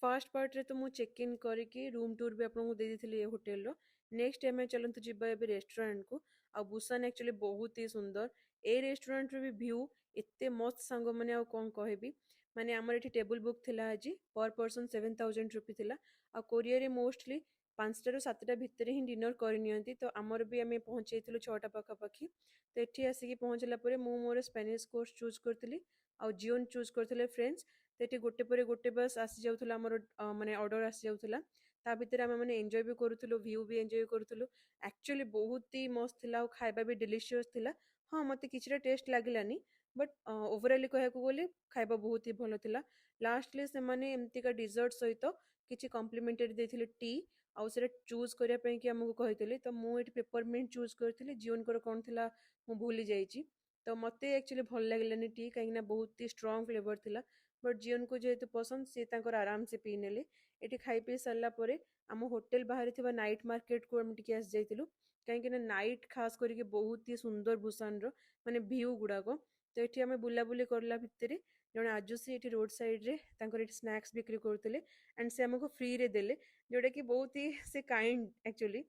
First part रे तो मु चेक इन करके रूम टूर भी आपको दे देथिली ए होटल रो। नेक्स्ट एमे चलंतु जिबा एबे रेस्टोरेंट को। आ बुसान एक्चुअली बहुत ही सुंदर। ए रेस्टोरेंट रे भी व्यू एते मस्त सांग माने आ कोन कहबी। माने हमर एठी टेबल बुक थिला आज पर पर्सन 7000 रुपी थिला। आ कोरियर रे मोस्टली 5टा ରୁ 7ଟା ଭିତରେ ହିଁ ଡିନର କରିନିଅନ୍ତି ତ ଆମର ବି ଆମେ ପହଞ୍ଚେଇଥିଲୁ 6ଟା ପାଖାପାଖି। ତ ଏଠି ଆସିକି ପହଞ୍ଚିଲା ପରେ ମୁଁ ମୋର ସ୍ପାନିଶ କୋର୍ସ ଚୁଜ୍ କରିଥିଲି ଆଉ ଜିଓନ୍ ଚୁଜ୍ କରିଥିଲେ ଫ୍ରେଣ୍ଡସ୍। ତ ଏଠି ଗୋଟେ ପରେ ଗୋଟେ ବାସ୍ ଆସି ଯାଉଥିଲା ଆମର ମାନେ ଅର୍ଡ଼ର ଆସି ଯାଉଥିଲା। ତା ଭିତରେ ଆମେ ମାନେ ଏନ୍ଜୟ ବି କରୁଥିଲୁ ଭ୍ୟୁ ବି ଏନ୍ଜୟ କରୁଥିଲୁ। ଆକ୍ଚୁଆଲି ବହୁତ ହି ମସ୍ତ ଥିଲା ଆଉ ଖାଇବା ବି ଡେଲିସିୟସ୍ ଥିଲା। ହଁ ମୋତେ କିଛିଟା ଟେଷ୍ଟ ଲାଗିଲାନି ବଟ୍ ଓଭରାଲି କହିବାକୁ ଗଲେ ଖାଇବା ବହୁତ ହି ଭଲ ଥିଲା। ଲାଷ୍ଟଲି ସେମାନେ ଏମିତିକା ଡିଜର୍ଟ ସହିତ କିଛି କମ୍ପ୍ଲିମେଣ୍ଟାରୀ ଦେଇଥିଲେ ଟି ଆଉ ସେଟା ଚୁଜ୍ କରିବା ପାଇଁ କି ଆମକୁ କହିଥିଲେ। ତ ମୁଁ ଏଠି ପେପରମିଣ୍ଟ ଚୁଜ୍ କରିଥିଲି ଜିଓନଙ୍କର କ'ଣ ଥିଲା ମୁଁ ଭୁଲି ଯାଇଛି। ତ ମୋତେ ଆକ୍ଚୁଆଲି ଭଲ ଲାଗିଲାନି ଟି କାହିଁକିନା ବହୁତ ହି ଷ୍ଟ୍ରଙ୍ଗ ଫ୍ଲେଭର ଥିଲା। ବଟ୍ ଜିଓନକୁ ଯେହେତୁ ପସନ୍ଦ ସିଏ ତାଙ୍କର ଆରାମସେ ପିଇ ନେଲେ। ଏଠି ଖାଇ ପିଇ ସାରିଲା ପରେ ଆମ ହୋଟେଲ ବାହାରେ ଥିବା ନାଇଟ୍ ମାର୍କେଟକୁ ଆମେ ଟିକେ ଆସି ଯାଇଥିଲୁ କାହିଁକିନା ନାଇଟ୍ ଖାସ କରିକି ବହୁତ ହି ସୁନ୍ଦର ଭୁସାନର ମାନେ ଭିଉ ଗୁଡ଼ାକ। ତ ଏଠି ଆମେ ବୁଲାବୁଲି କରିଲା ଭିତରେ ଜଣେ ଆଜୁସି ଏଠି ରୋଡ ସାଇଡ୍ରେ ତାଙ୍କର ଏଠି ସ୍ନାକ୍ସ ବିକ୍ରି କରୁଥିଲେ ଆଣ୍ଡ ସେ ଆମକୁ ଫ୍ରିରେ ଦେଲେ ଯୋଉଟାକି ବହୁତ ହି ସେ କାଇଣ୍ଡ ଆକ୍ଚୁଆଲି।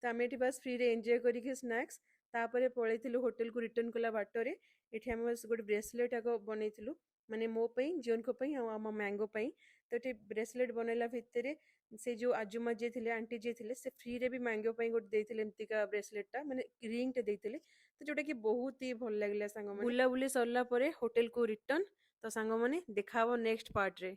ତ ଆମେ ଏଠି ବାସ୍ ଫ୍ରିରେ ଏନ୍ଜୟ କରିକି ସ୍ନାକ୍ସ ତାପରେ ପଳେଇଥିଲୁ ହୋଟେଲକୁ ରିଟର୍ନ କଲା ବାଟରେ ଏଠି ଆମେ ବାସ୍ ଗୋଟେ ବ୍ରେସଲେଟ୍ ଆଗ ବନେଇଥିଲୁ ମାନେ ମୋ ପାଇଁ ଜିଓନଙ୍କ ପାଇଁ ଆଉ ଆମ ମ୍ୟାଙ୍ଗୋ ପାଇଁ। ତ ଏଠି ବ୍ରେସଲେଟ୍ ବନେଇଲା ଭିତରେ ସେ ଯୋଉ ଆଜୁମା ଯିଏ ଥିଲେ ଆଣ୍ଟି ଯିଏ ଥିଲେ ସେ ଫ୍ରିରେ ବି ମ୍ୟାଙ୍ଗୋ ପାଇଁ ଗୋଟେ ଦେଇଥିଲେ ଏମିତିକା ବ୍ରେସଲେଟ୍ଟା ମାନେ ରିଙ୍ଗଟେ ଦେଇଥିଲେ। ତ ଯୋଉଟାକି ବହୁତ ହି ଭଲ ଲାଗିଲା ସାଙ୍ଗମାନେ। ବୁଲାବୁଲି ସରିଲା ପରେ ହୋଟେଲକୁ ରିଟର୍ନ। ତ ସାଙ୍ଗମାନେ ଦେଖା ହବ ନେକ୍ସଟ ପାର୍ଟରେ।